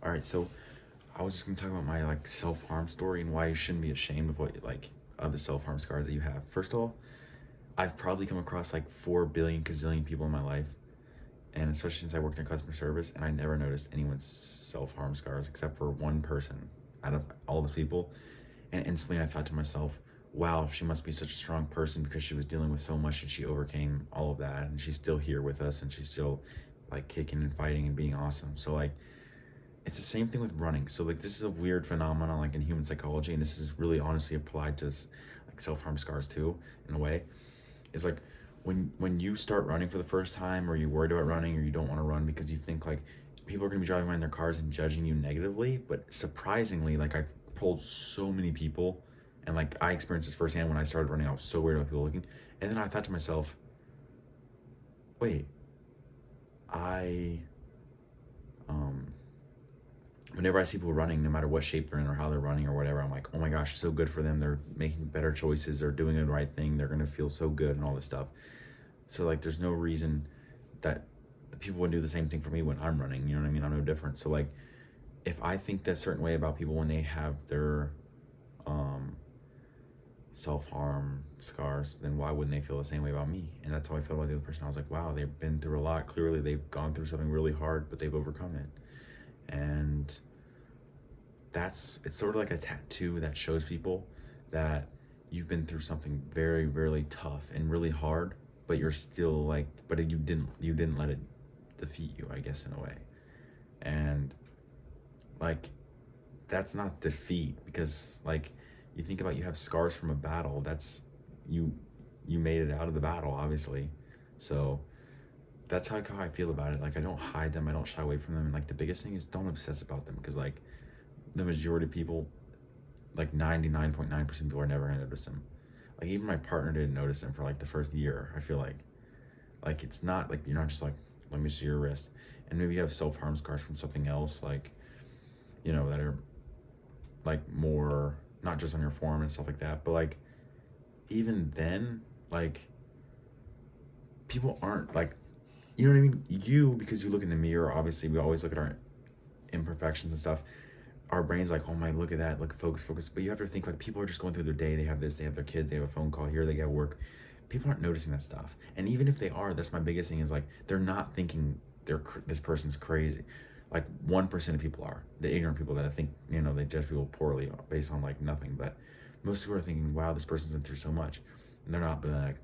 All right, so I was just gonna talk about my like self harm story and why you shouldn't be ashamed of what like of the self harm scars that you have. First of all, I've probably come across like 4 billion gazillion people in my life, and especially since I worked in customer service, and I never noticed anyone's self harm scars except for one person out of all those people, and instantly I thought to myself, "Wow, she must be such a strong person because she was dealing with so much and she overcame all of that, and she's still here with us, and she's still like kicking and fighting and being awesome." So like it's the same thing with running. So like this is a weird phenomenon like in human psychology, and this is really honestly applied to like self-harm scars too, in a way. Is like when you start running for the first time, or you're worried about running, or you don't want to run because you think like people are going to be driving by in their cars and judging you negatively. But surprisingly, like I've pulled so many people, and like I experienced this firsthand when I started running. I was so worried about people looking, and then I thought to myself, wait, I um whenever I see people running, no matter what shape they're in or how they're running or whatever, I'm like, oh my gosh, so good for them. They're making better choices. They're doing the right thing. They're gonna feel so good and all this stuff. So like, there's no reason that people would do the same thing for me when I'm running. You know what I mean? I'm no different. So like, if I think that certain way about people when they have their um, self harm scars, then why wouldn't they feel the same way about me? And that's how I felt about the other person. I was like, wow, they've been through a lot. Clearly, they've gone through something really hard, but they've overcome it. And it's sort of like a tattoo that shows people that you've been through something very really tough and really hard, but you're still like, but you didn't let it defeat you, I guess, in a way. And like, that's not defeat, because like, you think about, you have scars from a battle. That's you you made it out of the battle, obviously. So that's how I feel about it. Like, I don't hide them, I don't shy away from them, and like the biggest thing is, don't obsess about them, because like the majority of people, like 99.9% of people, are never gonna notice them. Like, even my partner didn't notice them for like the first year. I feel like it's not like, you're not just like, let me see your wrist. And maybe you have self-harm scars from something else, like, that are like more, not just on your forearm and stuff like that, but like, even then, like, people aren't like, you know what I mean, you, because you look in the mirror, obviously we always look at our imperfections and stuff. Our brain's like, oh my, look at that, look, focus. But you have to think, like, people are just going through their day. They have this, they have their kids, they have a phone call here, they get work. People aren't noticing that stuff. And even if they are, that's my biggest thing, is like, they're not thinking this person's crazy. Like, 1% of people are the ignorant people that think, they judge people poorly based on like nothing. But most people are thinking, wow, this person's been through so much. And they're not, but like,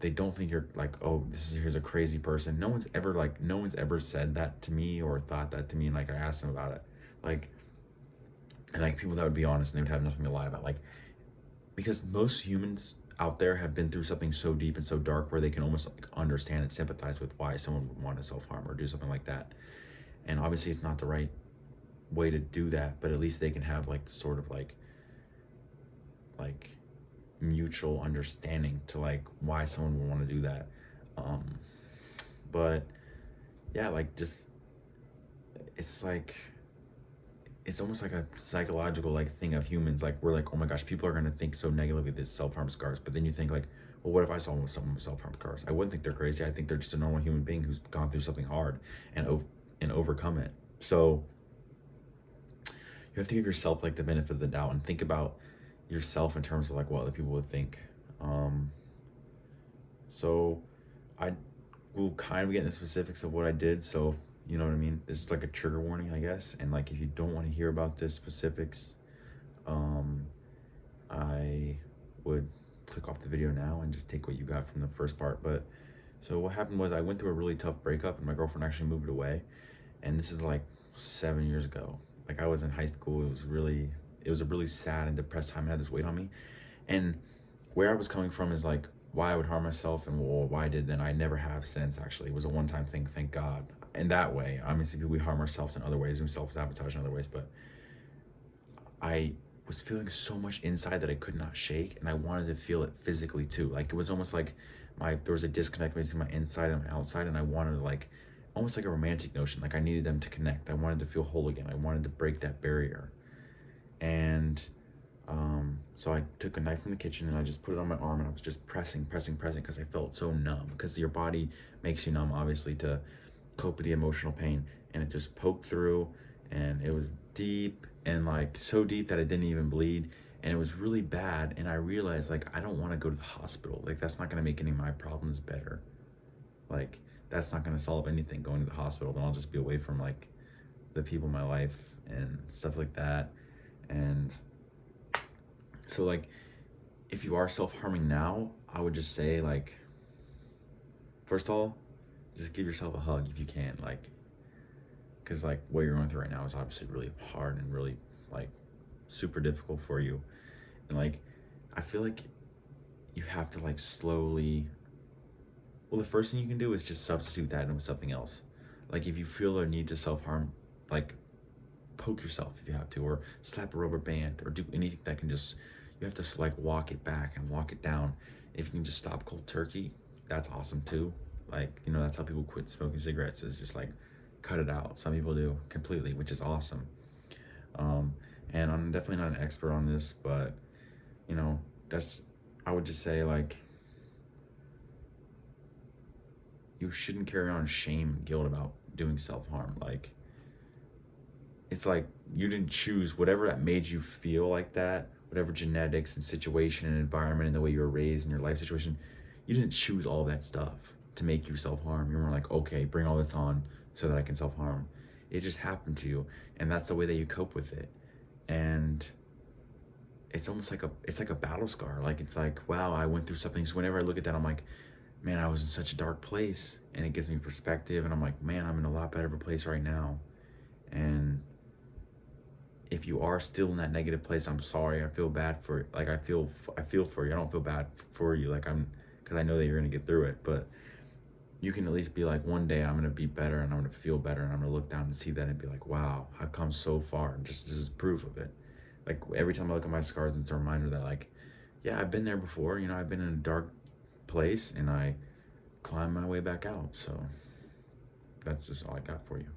they don't think you're like, oh, here's a crazy person. No one's ever said that to me or thought that to me, and like I asked them about it. Like, and like, people that would be honest and they would have nothing to lie about, like, because most humans out there have been through something so deep and so dark where they can almost like understand and sympathize with why someone would want to self-harm or do something like that. And obviously it's not the right way to do that, but at least they can have like the sort of like mutual understanding to like why someone would want to do that. But yeah, like, just, it's like, it's almost like a psychological like thing of humans. Like, we're like, oh my gosh, people are gonna think so negatively of this self-harm scars. But then you think like, well, what if I saw someone with self-harm scars? I wouldn't think they're crazy. I think they're just a normal human being who's gone through something hard and overcome it. So you have to give yourself like the benefit of the doubt and think about yourself in terms of like what other people would think. Um, so I will kind of get into the specifics of what I did. So, you know what I mean? This is like a trigger warning, I guess. And like, if you don't want to hear about the specifics, um, I would click off the video now and just take what you got from the first part. But so what happened was, I went through a really tough breakup, and my girlfriend actually moved away. And this is like 7 years ago. Like, I was in high school. It was a really sad and depressed time. I had this weight on me. And where I was coming from is like, why I would harm myself and why I did then, I never have since. Actually, it was a one-time thing, thank God. In that way, obviously we harm ourselves in other ways, we self-sabotage in other ways, but I was feeling so much inside that I could not shake, and I wanted to feel it physically too. Like, it was almost like there was a disconnect between my inside and my outside, and I wanted to, like, almost like a romantic notion. Like, I needed them to connect. I wanted to feel whole again. I wanted to break that barrier. And so I took a knife from the kitchen and I just put it on my arm, and I was just pressing, because I felt so numb. Because your body makes you numb, obviously, to cope with the emotional pain. And it just poked through, and it was deep, and like so deep that it didn't even bleed, and it was really bad. And I realized like I don't want to go to the hospital. Like that's not going to make any of my problems better. Like that's not going to solve anything, going to the hospital. Then I'll just be away from like the people in my life and stuff like that. And so like if you are self-harming now, I would just say like, first of all, just give yourself a hug if you can, like, because like what you're going through right now is obviously really hard and really like super difficult for you. And like I feel like you have to like slowly, well, the first thing you can do is just substitute that with something else. Like if you feel a need to self-harm, like poke yourself if you have to, or slap a rubber band, or do anything that can just, you have to like walk it back and walk it down. If you can just stop cold turkey, that's awesome too. Like, you know, that's how people quit smoking cigarettes, is just like cut it out. Some people do completely, which is awesome. um and I'm definitely not an expert on this, but you know, that's, I would just say like you shouldn't carry on shame and guilt about doing self-harm. Like it's like you didn't choose whatever that made you feel like that, whatever genetics and situation and environment and the way you were raised and your life situation. You didn't choose all that stuff to make you self-harm. You were like, okay, bring all this on so that I can self-harm. It just happened to you, and that's the way that you cope with it. And it's almost like a battle scar. Like it's like, wow, I went through something. So whenever I look at that, I'm like, man, I was in such a dark place, and it gives me perspective, and I'm like, man, I'm in a lot better of a place right now. And if you are still in that negative place, I'm sorry. I feel bad for, like, I feel for you. I don't feel bad for you. Like because I know that you're gonna get through it. But you can at least be like, one day I'm gonna be better, and I'm gonna feel better, and I'm gonna look down and see that and be like, wow, I've come so far. And just, this is proof of it. Like every time I look at my scars, it's a reminder that like, yeah, I've been there before. You know, I've been in a dark place, and I climbed my way back out. So that's just all I got for you.